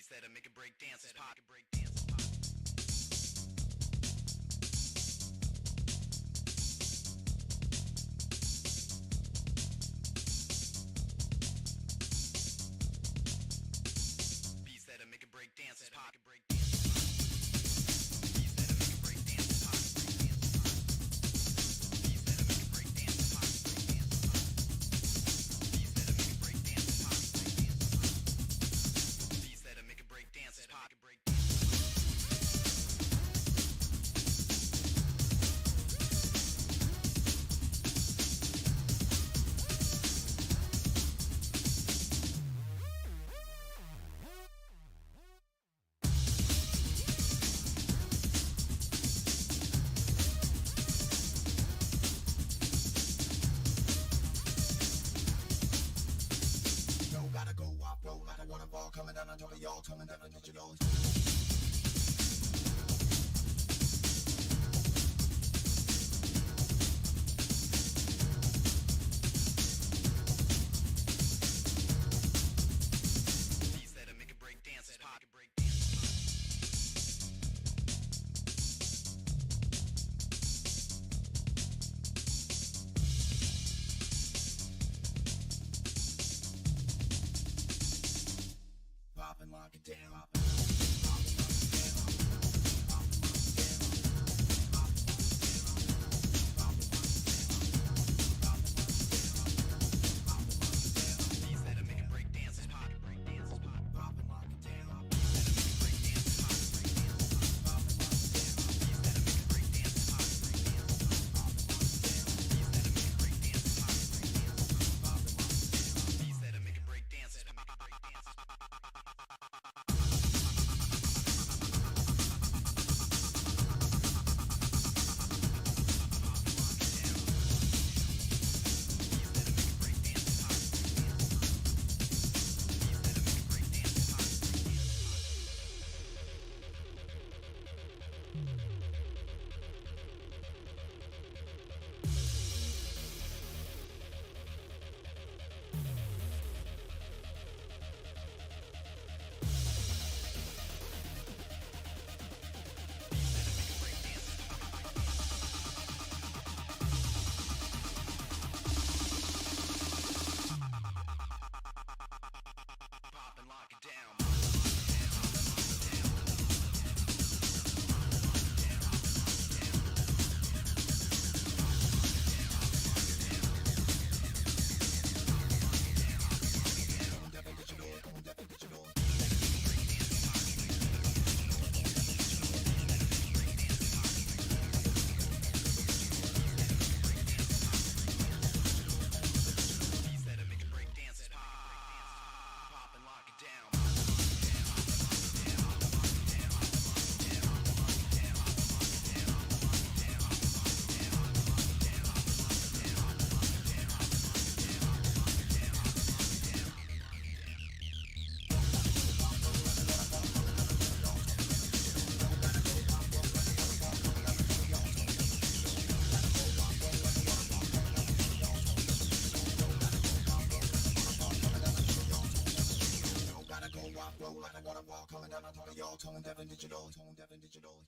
that'll make it break dances pop. Beats that'll make it break dances pop. Coming down on top of y'all, coming down on digital. Beats that'll make it break dances pop. Pop and lock it down. Beats that'll make it break dances pop. Pop and lock it down. Beats that'll make it break dances pop. Pop and lock it down. Beats that'll make it break dances pop. Beats that'll make it break dances pop. Pop and lock it down. Beats that'll make it break dances pop. Roll like I wanna walk, coming down on top of y'all, tone deaf and digital, tone deaf and digital.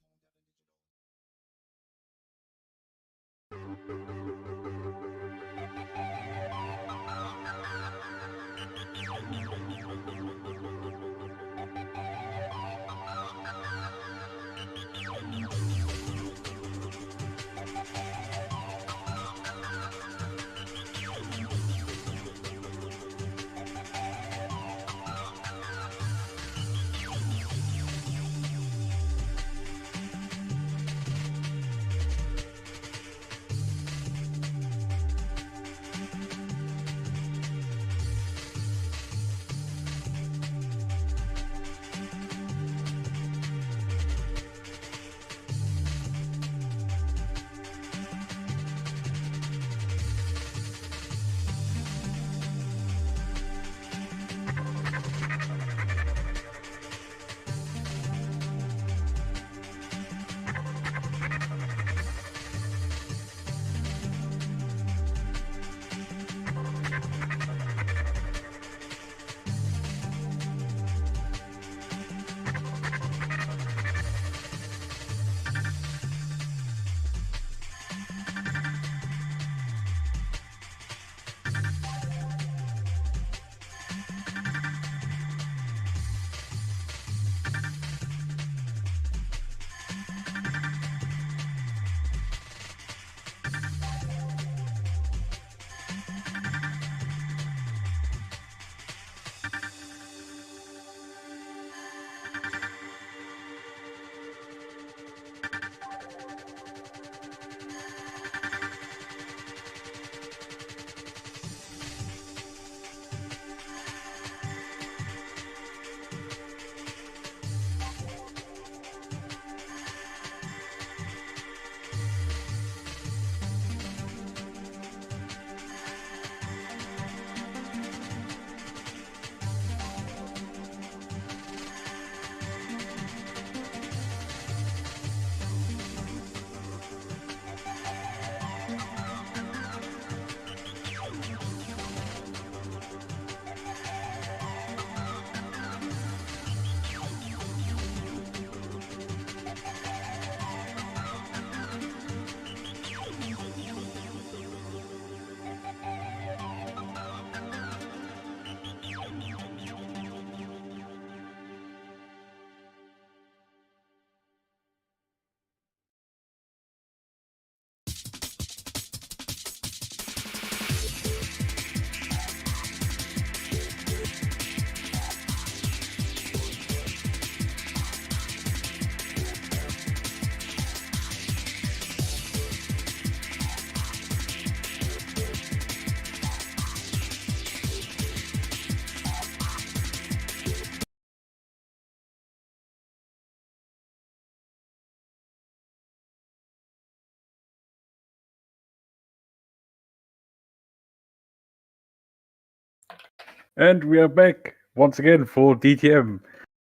And we are back once again for DTM.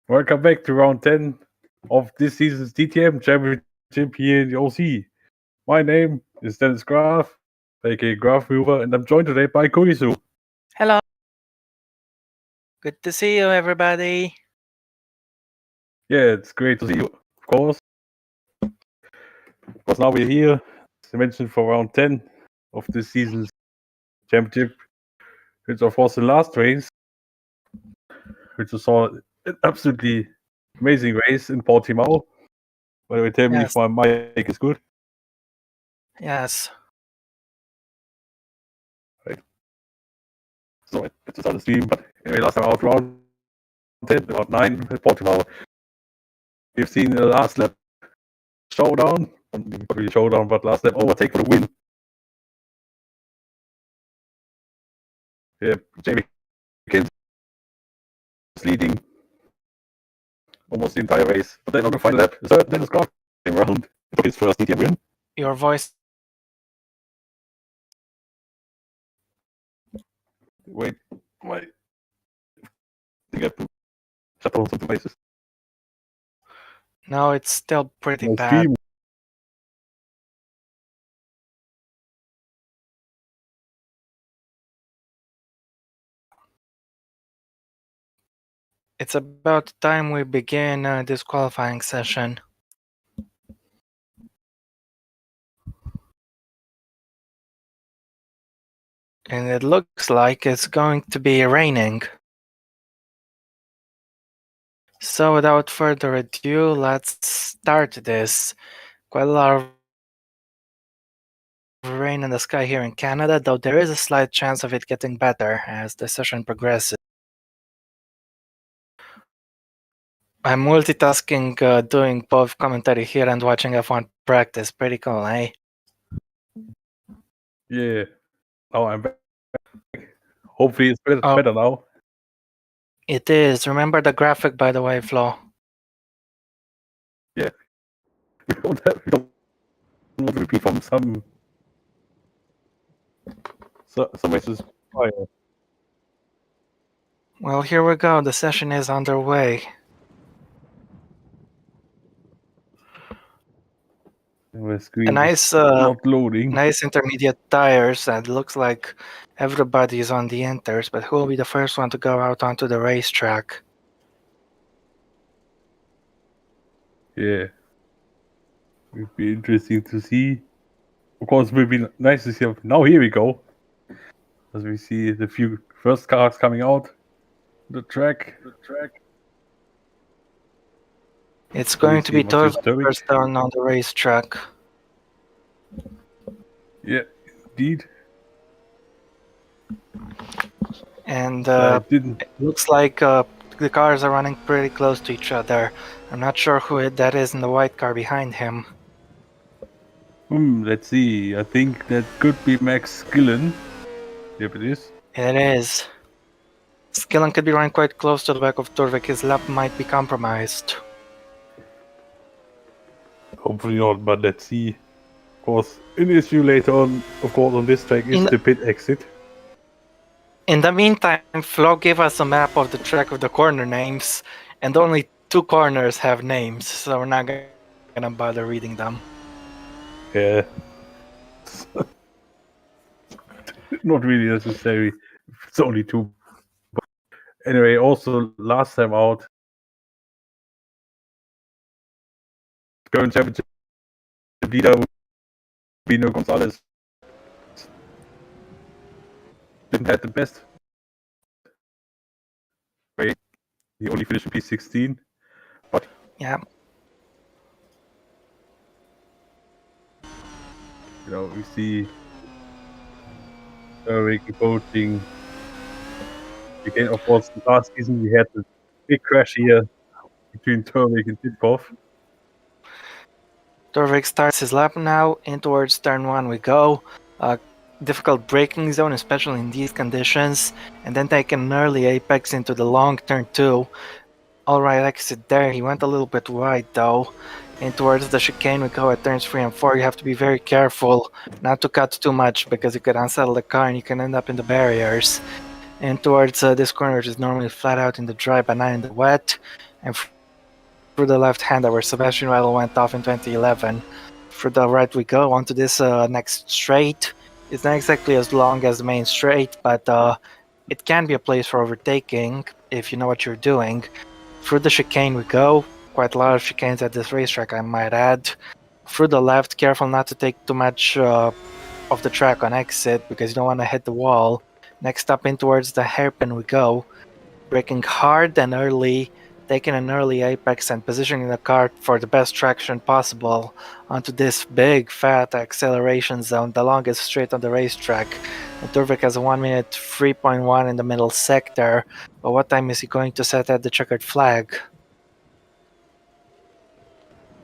Welcome back to round 10 of this season's DTM Championship here in the OC. My name is Dennis Graf, aka Graf Mover, and I'm joined today by Kurisu. Hello. Good to see you, everybody. Yeah, it's great to see you, of course. Because now we're here, as I mentioned, for round 10 of this season's championship, which of course the last race, which we saw an absolutely amazing race in Portimao. By the way, tell me if Yes. my mic is good. Yes. So it's just on the stream, but anyway, last time out round 10, about 9 at Portimao. We've seen the last lap showdown, not really showdown, but last lap overtake for the win. Yeah, Jamie Kins leading almost the entire race. But then on the final lap, the third Dennis Graf came around for his first DTM win. Your voice. Wait, I think I have to shut down some devices. No, it's still pretty My bad. stream. It's about time we begin this qualifying session. And it looks like it's going to be raining. So without further ado, let's start this. Quite a lot of rain in the sky here in Canada, though there is a slight chance of it getting better as the session progresses. I'm multitasking, doing both commentary here and watching F1 practice. Pretty cool, eh? Yeah, now I'm back. Hopefully it's better, Oh. better now. It is. Remember the graphic, by the way, Flo. Yeah. We don't want to repeat from some races prior. Well, here we go. The session is underway. My screen A nice, is not loading. nice intermediate tires, and it looks like everybody is on the inters, but who will be the first one to go out onto the racetrack? Yeah. It would be interesting to see. Of course, it would be nice to see. Now here we go. As we see the few first cars coming out the track. It's So we going to see be Matthias Torv Turvik. first down on the racetrack. Yeah, indeed. And I didn't. it looks like the cars are running pretty close to each other. I'm not sure who that is in the white car behind him. Let's see. I think that could be Max Gillen. Yep, it is. It is. Skillen could be running quite close to the back of Torvik. His lap might be compromised. Hopefully not, but let's see. Of course, an issue later on, of course, on this track is the pit exit. In the meantime, Flo gave us a map of the track with the corner names, and only 2 corners have names, so we're not gonna bother reading them. Yeah. Not really necessary. It's only 2. But anyway, also last time out, current championship leader Vino Gonzalez didn't have the best. Wait, he only finished in P16, but Yeah. you know, we see Eric approaching. Again, of course, last season we had the big crash here between Turvik and Titkov. Torvik starts his lap now. In towards turn 1 we go. Difficult braking zone, especially in these conditions. And then take an early apex into the long turn 2. Alright, exit there. He went a little bit wide though. In towards the chicane we go at turns 3 and 4. You have to be very careful not to cut too much because you could unsettle the car and you can end up in the barriers. and towards this corner, which is normally flat out in the dry but not in the wet, and through the left hander where Sebastian Vettel went off in 2011. Through the right we go onto this next straight. It's not exactly as long as the main straight, but it can be a place for overtaking if you know what you're doing. Through the chicane we go. Quite a lot of chicanes at this racetrack, I might add. Through the left, careful not to take too much of the track on exit because you don't want to hit the wall. Next up in towards the hairpin we go. Braking hard and early, taking an early apex and positioning the car for the best traction possible onto this big fat acceleration zone, the longest straight on the racetrack. And Turvik has a 1 minute 3.1 in the middle sector, but what time is he going to set at the checkered flag?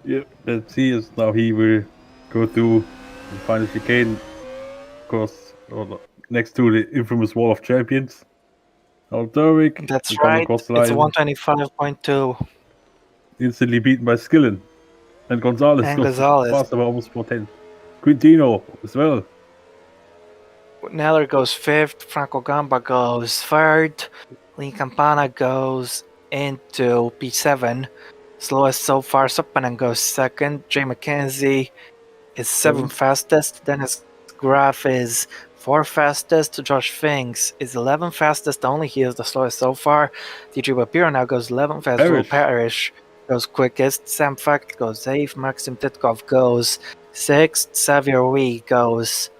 Yep, let's see as now he will go through the final chicane, of course, next to the infamous Wall of Champions. Now Derrick That's will come right, across the it's line, 125.2. instantly beaten by Skillen. And Gonzalez And goes Gonzalez. faster by almost 410. Quintino as well. Neller goes fifth, Franco Gamba goes third, Lee Campana goes into P7. Slowest so far, Suppanen goes second, Jay McKenzie is seventh fastest, Dennis Graf is fourth fastest, Josh Finks is 11th fastest, only he is the slowest so far. DJ Papiro now goes 11th as Will Parrish goes quickest, Sam Fact goes 8th, Maxim Titkov goes 6th, Xavier Wee goes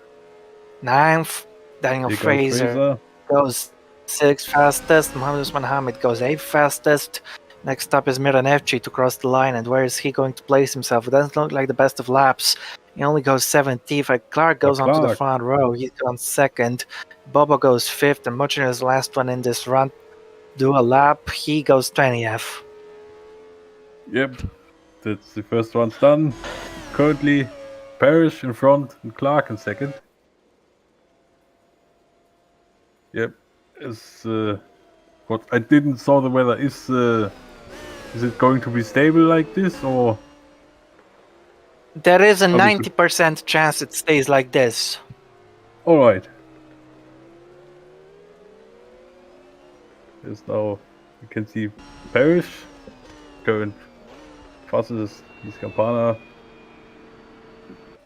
9th, Daniel Fraser goes 6th fastest, Mohamed Usman Hamid goes 8th fastest. Next up is Miranevci to cross the line, and where is he going to place himself? It doesn't look like the best of laps. He only goes 17th. Clark goes onto the front row. He's on second. Bobo goes 5th, and Muchin is the last one in this run. Do a lap. He goes 20th. Yep, that's the first one's done. Currently, Parrish in front and Clark in second. Yep, what I didn't saw the weather is it going to be stable like this or? There is a 90% chance it stays like this. All right. Yes, now you can see Parrish going fastest. He's Campana.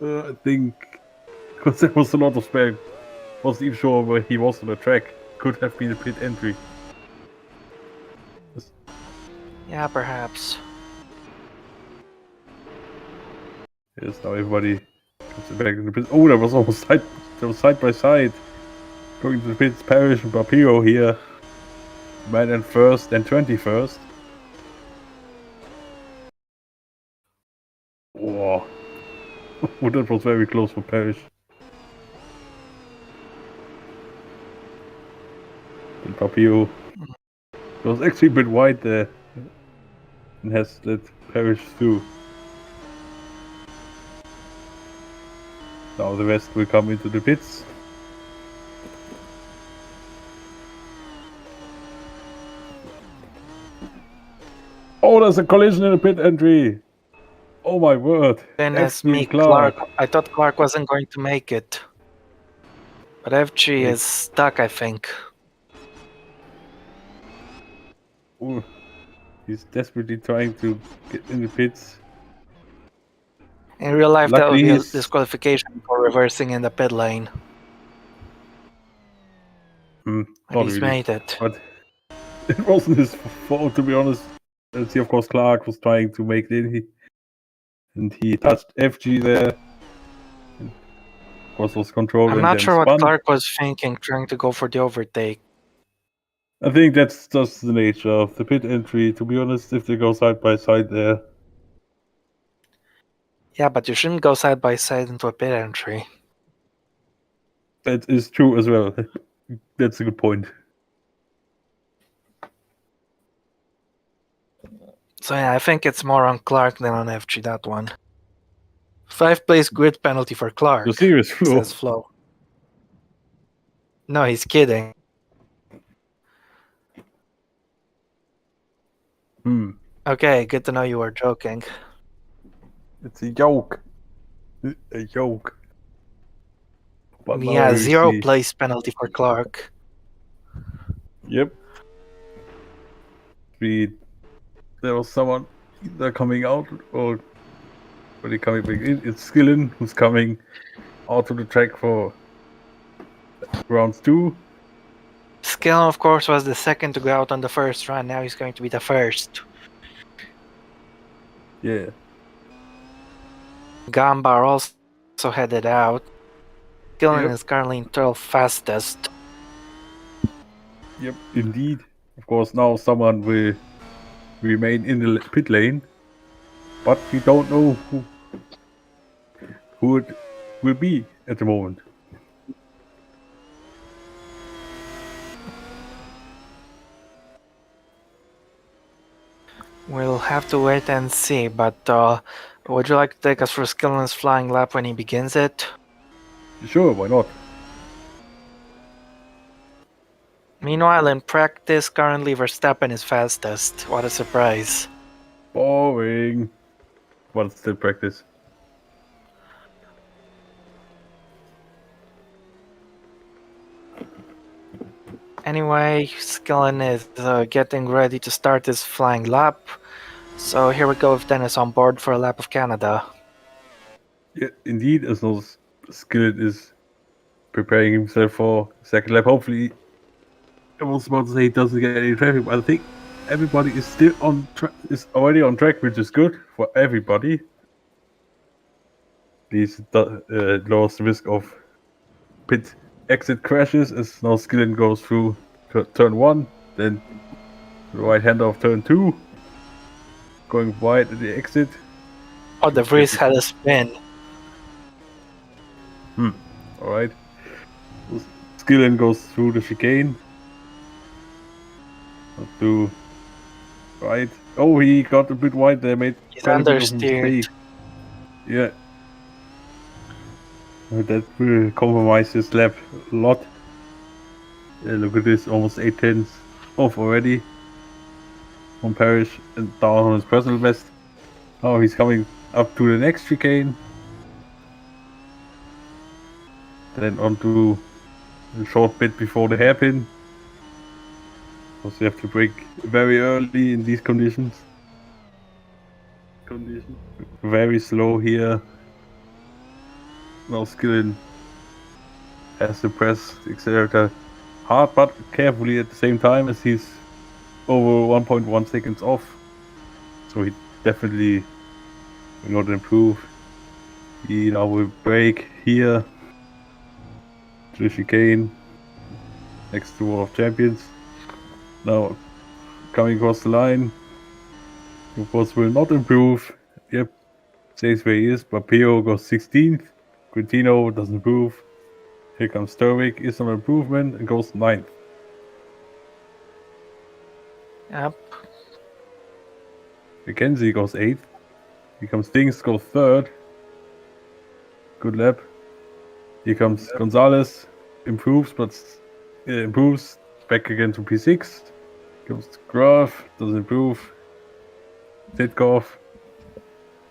I think because there was a lot of spam. Wasn't even sure where he was on the track. Could have been a pit entry. Yeah, perhaps. Yes, now everybody comes back to the pits. Oh, that was almost side by side. Going to the pits, Parrish and Papiro here. Man and first and 21st. Whoa. Oh, that was very close for Parrish. And Papiro was actually a bit wide there. And has let Parrish through. Now the rest will come into the pits. Oh, there's a collision in the pit entry. Oh my word. Goodness me, Clark. I thought Clark wasn't going to make it. But FG is stuck, I think. Ooh. He's desperately trying to get in the pits. In real life, that would be a disqualification for reversing in the pit lane. But he's made it. But it wasn't his fault, to be honest. See, of course, Clark was trying to make it in. And he touched FG there. And of course, was controlling. I'm not sure what Clark was thinking, trying to go for the overtake. I think that's just the nature of the pit entry, to be honest, if they go side by side there. Yeah, but you shouldn't go side by side into a pit entry. That is true as well. That's a good point. So yeah, I think it's more on Clark than on FG, that one. 5-place grid penalty for Clark. You're serious, Flo? Says Flo. No, he's kidding. Okay, good to know you were joking. It's a joke. A joke. But yeah, 0 place penalty for Clark. Yep. There was someone either coming out or when coming back in. It's Skillen who's coming out to the track for rounds 2. Skillen, of course, was the second to go out on the first run. Now he's going to be the first. Yeah. Gambar also headed out. Skillen Yep. is currently in 12th fastest. Yep, indeed. Of course, now someone will remain in the pit lane, but we don't know who it will be at the moment. We'll have to wait and see, but would you like to take us through Skillen's flying lap when he begins it? Sure, why not? Meanwhile, in practice, currently Verstappen is fastest. What a surprise. Boring. But still practice. Anyway, Skillen is getting ready to start his flying lap. So here we go with Dennis on board for a lap of Canada. Yeah, indeed, as no Skillet is preparing himself for second lap. Hopefully, I was about to say he doesn't get any traffic, but I think everybody is still on is already on track, which is good for everybody. At least it lowers the risk of pit exit crashes as now Skillen goes through turn 1, then the right hander of turn 2, going wide at the exit. Oh, the Vries had a spin. Alright. Skillen goes through the chicane. Up to right. Oh, he got a bit wide there, made He's quite a bit of understeered. mistake. Yeah. That will compromise his lap a lot. Yeah, look at this, almost 8 tenths off already on Parrish and down on his personal best. Now he's coming up to the next chicane. Then onto a short bit before the hairpin. Because you have to brake very early in these conditions. Very slow here. Now Skillen has to press the accelerator hard but carefully at the same time as he's over 1.1 seconds off. So he definitely will not improve. He now will brake here to the chicane next to World of Champions. Now coming across the line. Of course will not improve. Yep, stays where he is, but Pio goes 16th. Quintino doesn't improve. Here comes Sturwick, is on improvement and goes 9th. Yep. McKenzie goes 8th. Here comes Dings, goes 3rd. Good lap. Here comes Gonzalez, improves, but improves back again to P6. Comes Graf, doesn't improve. Titkov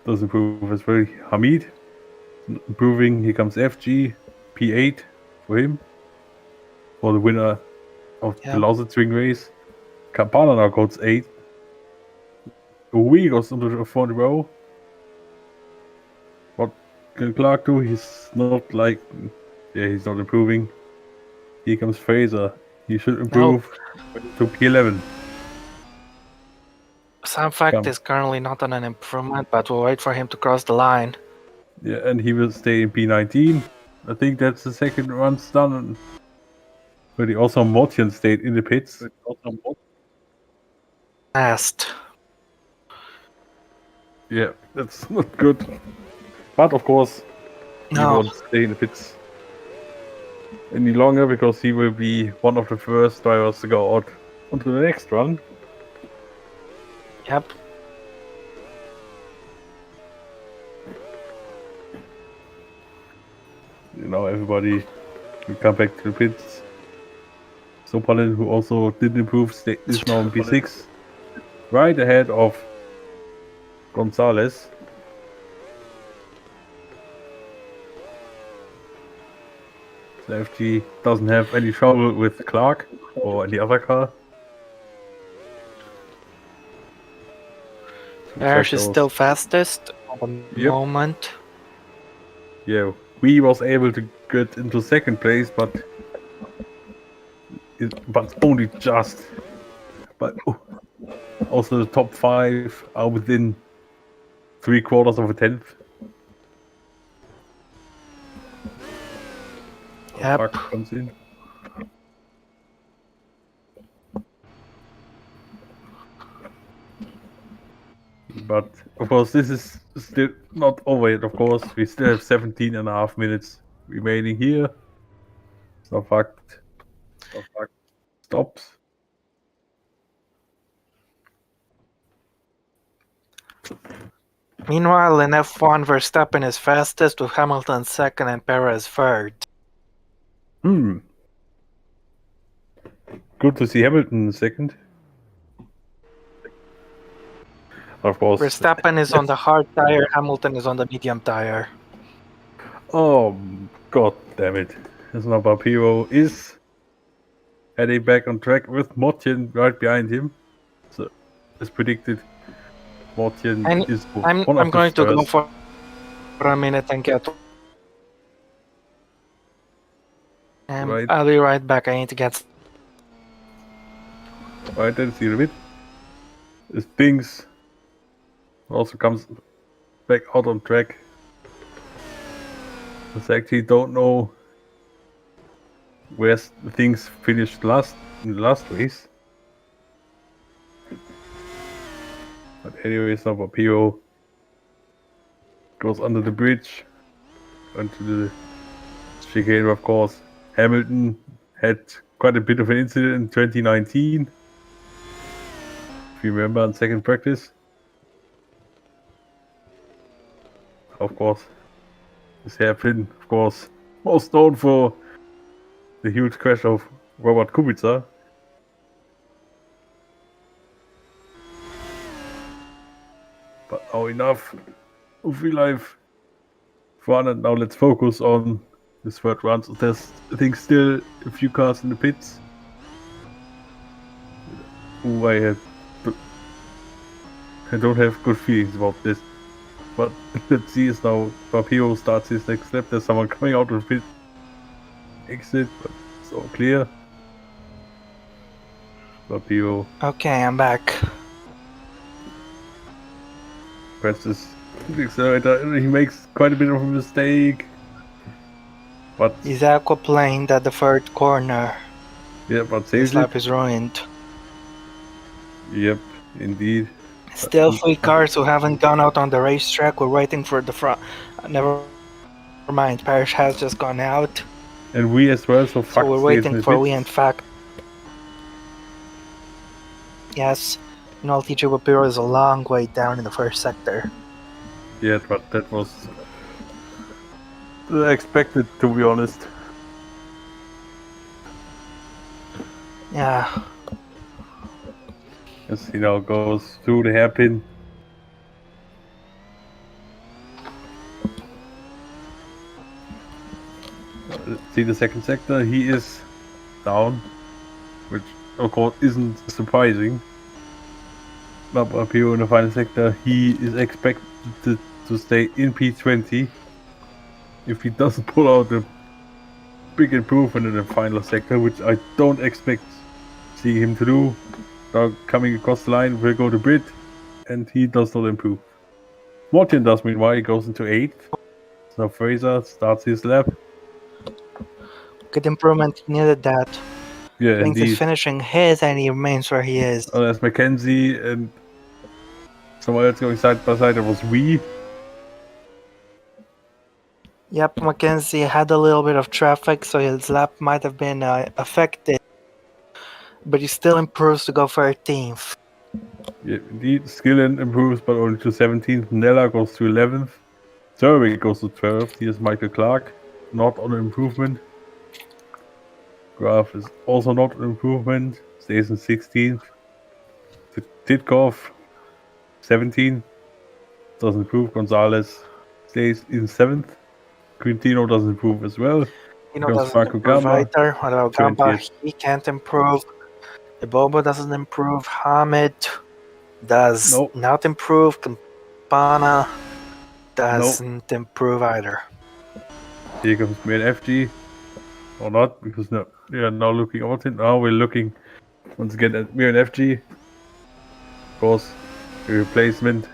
doesn't improve as well. Hamid improving. Here comes FG, P8 for him. For the winner of the Lausitz Swing race. Campana now goes 8th. Uwe goes onto the front row. What can Clark do? He's not like... Yeah, he's not improving. Here comes Fraser. He should improve to P11. Sam Fact is currently not on an improvement, but we'll wait for him to cross the line. Yeah, and he will stay in P19. I think that's the second run done. But he also Motian stayed in the pits. Last. Yeah, that's not good. But of course, he won't stay in the pits any longer because he will be one of the first drivers to go out onto the next run. Yep. You know, everybody will come back to the pits. Sopalin, who also didn't improve, is now in P6. Right ahead of Gonzalez. Lefty doesn't have any trouble with Clark or any other car. Parrish is still fastest at the Yep. moment. Yeah, we was able to get into second place, but only just. But also the top 5 are within 3/4 of a tenth. Yep. Park comes in. But of course, this is still not over yet. Of course, we still have 17.5 minutes remaining here. So fact stops. Meanwhile, in F1, Verstappen is fastest with Hamilton second and Perez third. Good to see Hamilton in second. Of course. Verstappen is on the hard tire, Hamilton is on the medium tire. Oh, god damn it. Snubber Piro is heading back on track with Mortian right behind him. So, as predicted, Mortian is I'm going to go for a minute and get. Right. I'll be right back. I need to get. Right, then see you in a bit. As things also comes back out on track. I actually don't know where things finished in the last race. But anyways, now Pio goes under the bridge onto the chicane, of course. Hamilton had quite a bit of an incident in 2019. If you remember, on second practice. Of course, this happened. Of course, most known for the huge crash of Robert Kubica. But now enough of real life fun, and now let's focus on this third run. So there's, I think, still a few cars in the pits. Ooh, I don't have good feelings about this. But let's see as now Papio starts his next lap. There's someone coming out of the pit exit, but it's all clear. Papio Okay, I'm back. presses the accelerator and he makes quite a bit of a mistake. But He's aquaplaned at the third corner. yeah, but This saves lap it. is ruined. Yep, indeed. Still 3 cars who haven't gone out on the racetrack. We're waiting for the front. Never mind, Parrish has just gone out. And we as well, so So we're waiting for we in fact. Yes, TJ Wapiro is a long way down in the first sector. Yeah, but that was expected, to be honest. Yeah. As he now goes through the hairpin. See the second sector, he is down, which of course isn't surprising. But up here in the final sector, he is expected to stay in P20 if he doesn't pull out a big improvement in the final sector, which I don't expect seeing him to do. Now coming across the line, will go to Brit, and he does not improve. Morton does, meanwhile, he goes into 8th. So Fraser starts his lap. Good improvement, he needed that. Yeah, Thinks indeed. he's finishing his and he remains where he is. There's Mackenzie and someone else going side by side. It was Wee. Yep, Mackenzie had a little bit of traffic, so his lap might have been affected. But he still improves to go 13th. Yeah, indeed. Skillen improves, but only to 17th. Nella goes to 11th. Zerwig goes to 12th. Here's Michael Clark. Not on improvement. Graf is also not an improvement. Stays in 16th. Titkov, 17th. Doesn't improve. Gonzalez stays in 7th. Quintino doesn't improve as well. Eno Goes doesn't Franco improve Gamba, either. What about Gamba? 20th. He can't improve. Ibobo doesn't improve. Hamid does No. not improve. Campana doesn't improve either. Here comes me and FG. Or not, because no, we are now looking out it. Now we're looking once again at me and FG. Of course, the replacement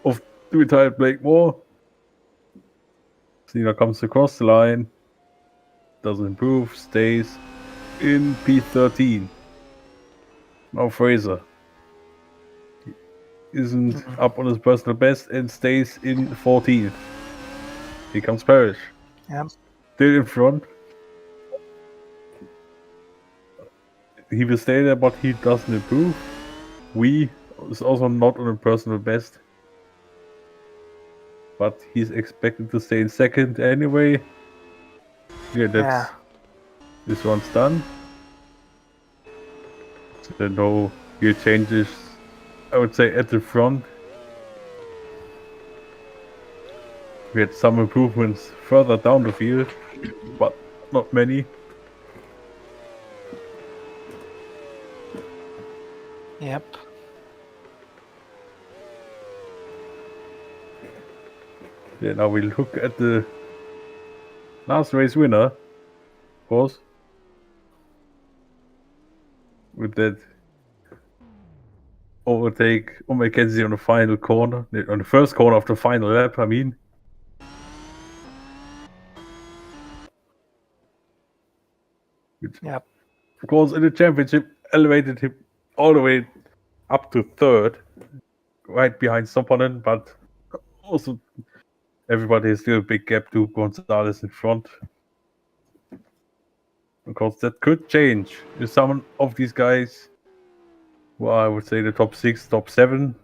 of the retired Blake Moore. Cena comes across the line. Doesn't improve, stays in P13. Now Fraser isn't up on his personal best and stays in 14th. Here comes Parrish. Yep. Still in front. He will stay there, but he doesn't improve. We is also not on a personal best. But he's expected to stay in second anyway. Yeah, that's this one's done. So no real changes, I would say, at the front. We had some improvements further down the field, but not many. Yep. Yeah, now we look at the last race winner, of course. With that overtake on McKenzie on the final corner, on the first corner of the final lap, I mean. Which, Yep. of course, in the championship, elevated him all the way up to third, right behind Sopanen, but also everybody has still a big gap to Gonzalez in front. Of course, that could change if some of these guys, well, I would say the top 6, top 7,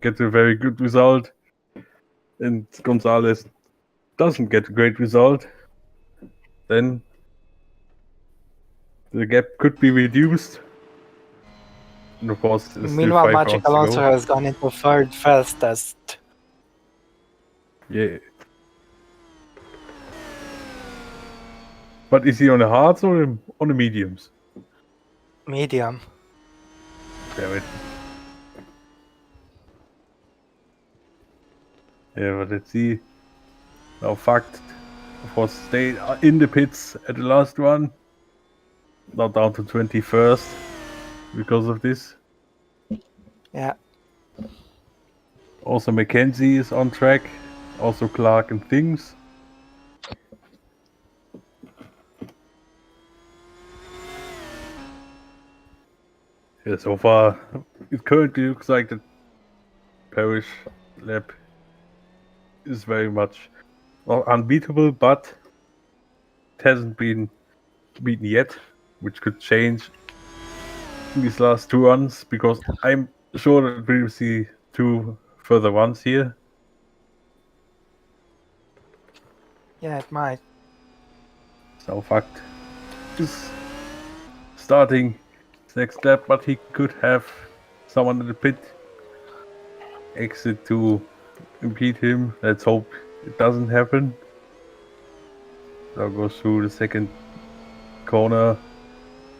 get a very good result, and Gonzalez doesn't get a great result, then the gap could be reduced. And of course, there's still Meanwhile, 5 Magic rounds to Alonso go. has gone into third fastest. Yeah. But is he on the hards or on the mediums? Medium. Damn it. Yeah, but let's see. Now, fact, of course, stayed in the pits at the last one. Now down to 21st because of this. Yeah. Also, McKenzie is on track. Also, Clark and things. Yeah, so far, it currently looks like the Parrish lap is very much not unbeatable, but it hasn't been beaten yet, which could change in these last 2 runs, because I'm sure that we will see 2 further runs here. Yeah, it might. So fact is starting his next lap, but he could have someone in the pit exit to impede him. Let's hope it doesn't happen. So goes through the second corner.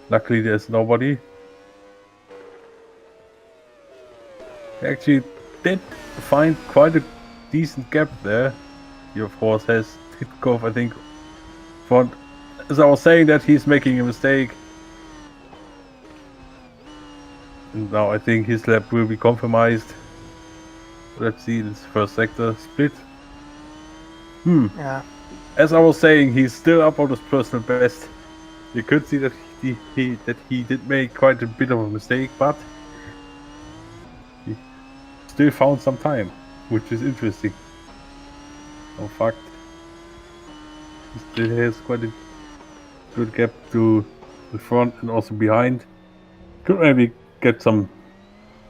Luckily there's nobody. He actually did find quite a decent gap there. He of course has Titkoff, I think, front. As I was saying that he's making a mistake. And now I think his lap will be compromised. Let's see this first sector split. Yeah. As I was saying, he's still up on his personal best. You could see that he did make quite a bit of a mistake, but he still found some time, which is interesting. In fact, he still has quite a good gap to the front and also behind. Could maybe get some,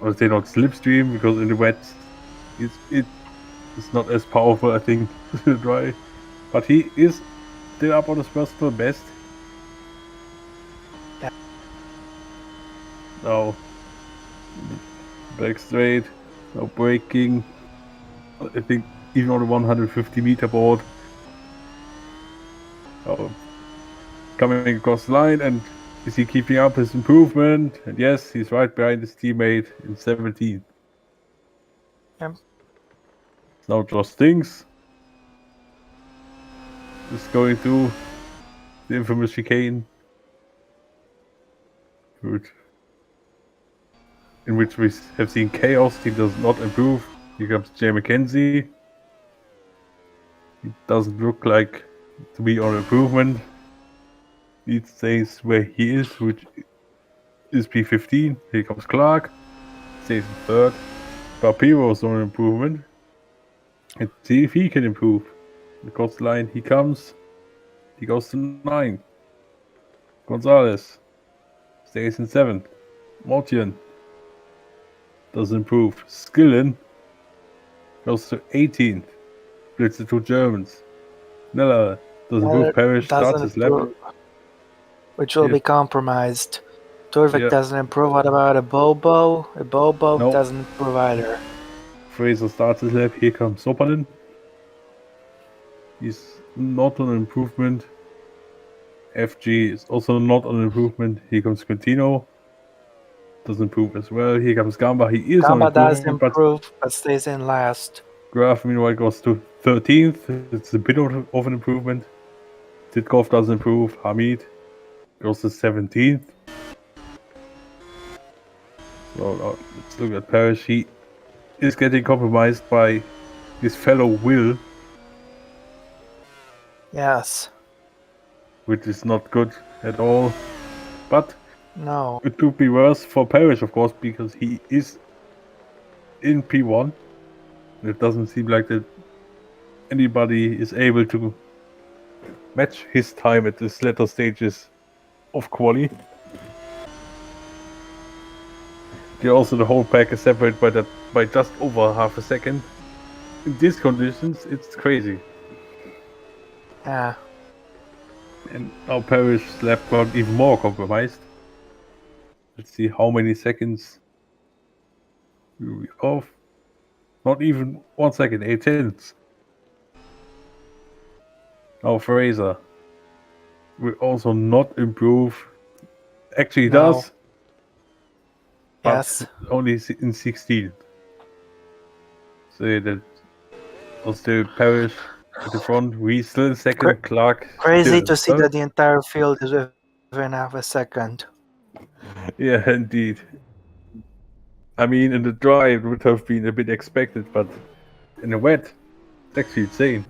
I would say, not slipstream, because in the wet it's not as powerful, I think, to dry. But he is still up on his personal best. Yeah. Now, back straight, no braking. I think even on the 150 meter board. coming across the line, and is he keeping up his improvement? And yes, he's right behind his teammate in 17th. Yep. Now just things. Just going through the infamous chicane. Good. In which we have seen chaos. He does not improve. Here comes Jay McKenzie. He doesn't look like to be on improvement. He stays where he is, which is P15. Here comes Clark. Stays in third. Papiro's on improvement. And see if he can improve. Across the line he comes. He goes to 9. Gonzalez stays in 7th. Mortian does improve. Skillen goes to 18th. Splits the two Germans. Nella does improve. Parrish starts his lap. Which will be compromised. Turvik doesn't improve. What about a Bobo? A Bobo doesn't improve either. Fraser starts his lap. Here comes Sopanen. He's not on improvement. FG is also not on improvement. Here comes Quintino. Does improve as well. Here comes Gamba. He is Gamba on improvement. does improve, but stays in last. Graf, meanwhile, goes to 13th. It's a bit of an improvement. Titkov does improve. Hamid goes to 17th. So now let's look at Parrish. He is getting compromised by his fellow Will, Yes. which is not good at all. But No. it could be worse for Parrish, of course, because he is in P1. It doesn't seem like that anybody is able to match his time at this latter stages of quali. Also, the whole pack is separated by just over half a second. In these conditions, it's crazy. Yeah. And now Parrish's lap got even more compromised. Let's see how many seconds will be off. Not even 1 second, 8 tenths. Now Fraser will also not improve. Actually, he does. But Yes. only in 16th. So that was still Parrish at the front. We still in second. Clark. Crazy still to see third. that the entire field is within half a second. Yeah, indeed. I mean, in the dry it would have been a bit expected, but in the wet, it's actually insane.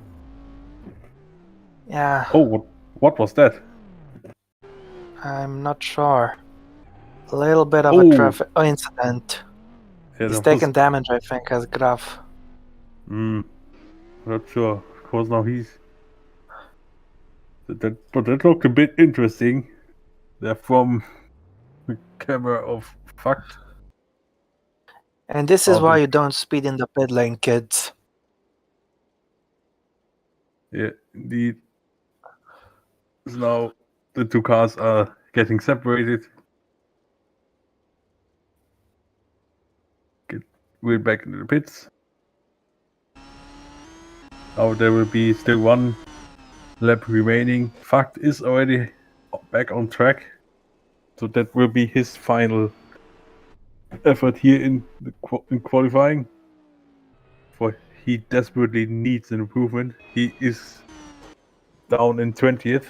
Yeah. Oh, what was that? I'm not sure. A little bit of a traffic incident. Yeah, He's taken damage, I think, as Graf. Not sure. Of course, now he's. But that looked a bit interesting. They're from the camera of fact. And this is why you don't speed in the pit lane, kids. Yeah, indeed. So now the two cars are getting separated. Get wheeled back into the pits. Now there will be still one lap remaining. Fact is already back on track. So that will be his final effort here in qualifying. For he desperately needs an improvement. He is down in 20th.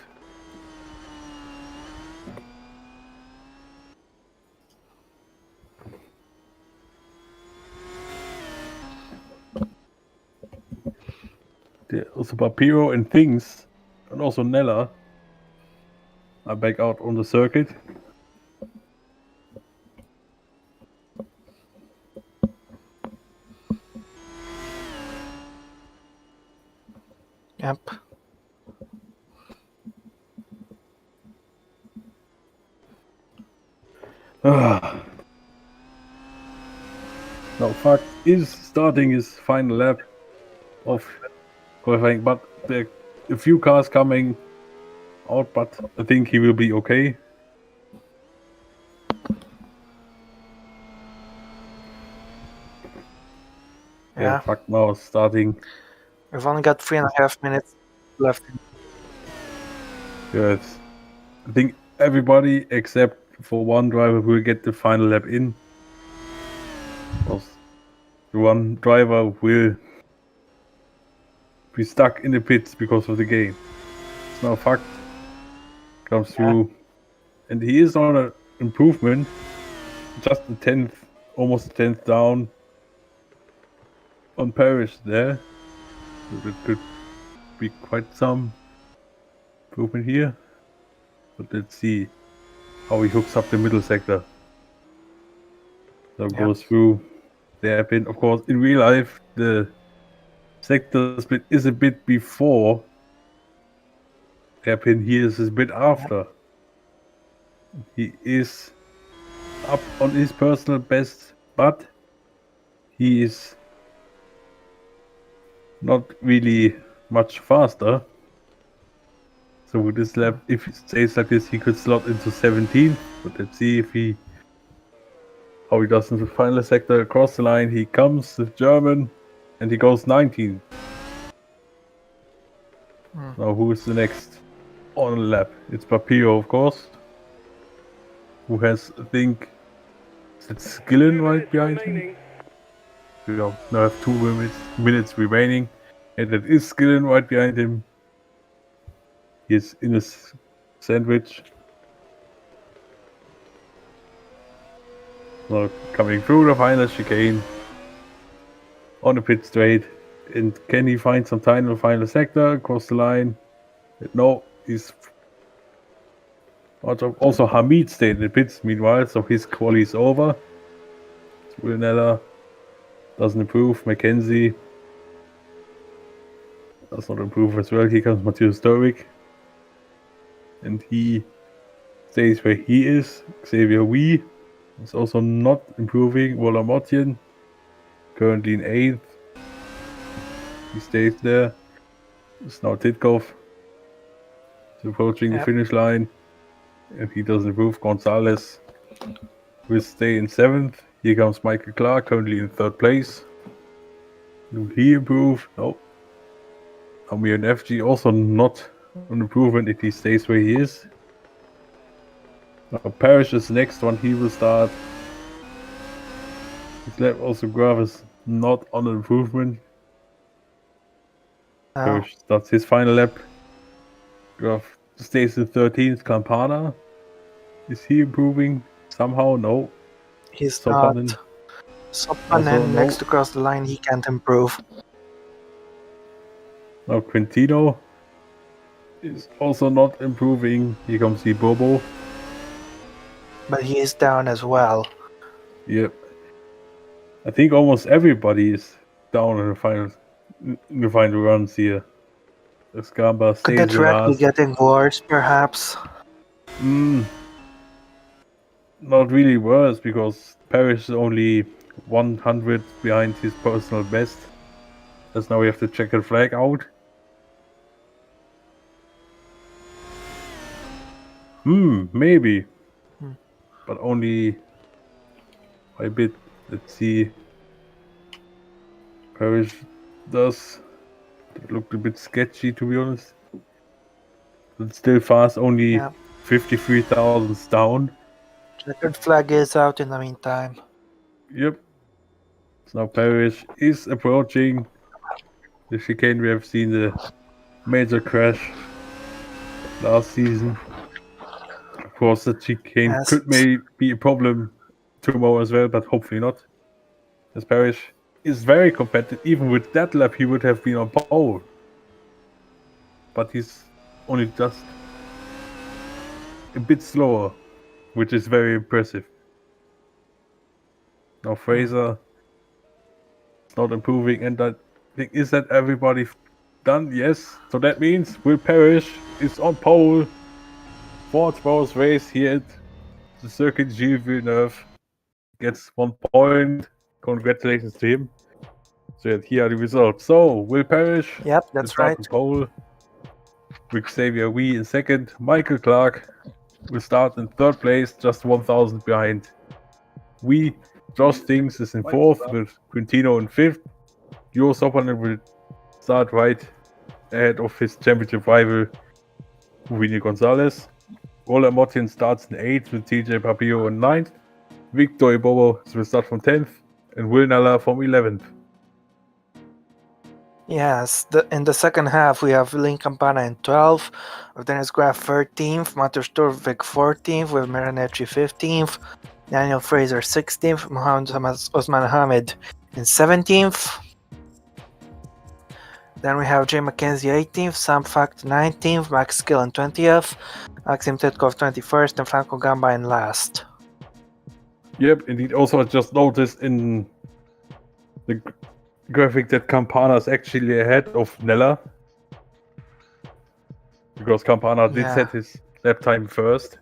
There also Papiro and Things, and also Nella are back out on the circuit. Yep. Now Fact is starting his final lap of qualifying, but there are a few cars coming out, but I think he will be okay. Yeah, Fact now is starting. We've only got 3.5 minutes left. Yes. I think everybody except for one driver will get the final lap in. Because the one driver will be stuck in the pits because of the game. It's now a fact. Comes through. And he is on an improvement. Just a 10th, almost a 10th down on Paris there. So that could be quite some improvement here. But let's see how he hooks up the middle sector. So goes through the hairpin. Of course, in real life, the sector split is a bit before hairpin. Here is a bit after. He is up on his personal best, but he is not really much faster. So with this lap, if it stays like this, he could slot into 17. But let's see how he does in the final sector. Across the line, he comes, the German, and he goes 19. Now who is the next on the lap? It's Papio, of course, who has, I think, is it Skillen right behind him? We now have 2 minutes remaining, and it is Skillen right behind him. He's in his sandwich. Now coming through the final chicane on the pit straight. And can he find some time in the final sector across the line? No, he's also Hamid stayed in the pits meanwhile, so his quali is over. Wilnella doesn't improve. Mackenzie does not improve as well. Here comes Matthias Sturwick. And he stays where he is. Xavier Wee is also not improving. Wola Motjen, currently in 8th. He stays there. It's now Titkov. He's approaching the finish line. And he doesn't improve. Gonzalez will stay in 7th. Here comes Michael Clark, currently in 3rd place. Will he improve? No. Amir and FG also not an improvement if he stays where he is. Now Parrish is the next one. He will start. His lap also Graf is not on an improvement. Parrish starts his final lap. Graf stays in 13th. Campana. Is he improving somehow? No. He's Sopanen. not. Sopanen next to cross the line, he can't improve. Now Quintino is also not improving. Here comes the Bobo. But he is down as well. Yep. I think almost everybody is down in the final runs here. Escamba Could stays the the track be last. getting worse, perhaps? Not really worse, because Parrish is only 100 behind his personal best. As now we have to check the flag out. Maybe. But only by a bit. Let's see. Parrish does look a bit sketchy, to be honest. But still fast, only 53 thousandths down. Checkered flag is out in the meantime. Yep. So now Parrish is approaching the chicane. We have seen the major crash last season. Of course, the chicane could maybe be a problem tomorrow as well, but hopefully not. As Parrish is very competitive. Even with that lap, he would have been on pole. But he's only just a bit slower, which is very impressive. Now Fraser is not improving, and I think, is that everybody done? Yes. So that means Will Parrish is on pole for tomorrow's race here at the Circuit Gilles Villeneuve. Gets 1 point. Congratulations to him. So here are the results. So Will Parrish, Yep, that's right. on pole. With Xavier Wee in 2nd. Michael Clark will start in 3rd place, just 1,000 behind Wee. Josh Things is in 4th with Quintino in 5th. Jo Sopanen will start right ahead of his championship rival, Vinny Gonzalez. Roller Martin starts in 8th with TJ Papio in 9th. Victor Ibobo will start from 10th. And Will Nella from 11th. Yes, in the second half we have Lynn Campana in 12th, with Dennis Graff 13th, Matur Sturvik 14th, with Marinetti 15th, Daniel Fraser 16th, Mohamed Osman Hamid in 17th. Then we have Jay McKenzie 18th, Sam Fact 19th, Max Gill in 20th, Maxim Titkov 21st, and Franco Gamba in last. Yep, indeed. Also, I just noticed in the graphic that Campana is actually ahead of Nella. Because Campana did set his lap time first.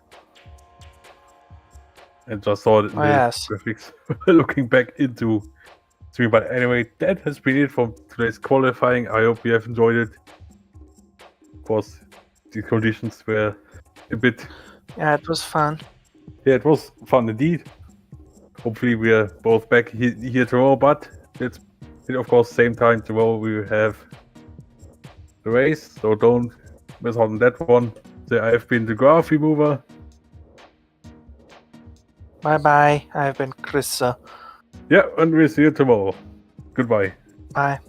And just saw it in the graphics looking back into stream. But anyway, that has been it from today's qualifying. I hope you have enjoyed it. Of course, the conditions were a bit... Yeah, it was fun. Yeah, it was fun indeed. Hopefully we are both back here tomorrow, but it's of course same time tomorrow we will have the race, so don't miss out on that one. So I have been the graph remover. Bye bye, I've been Chris. Yeah, and we'll see you tomorrow. Goodbye. Bye.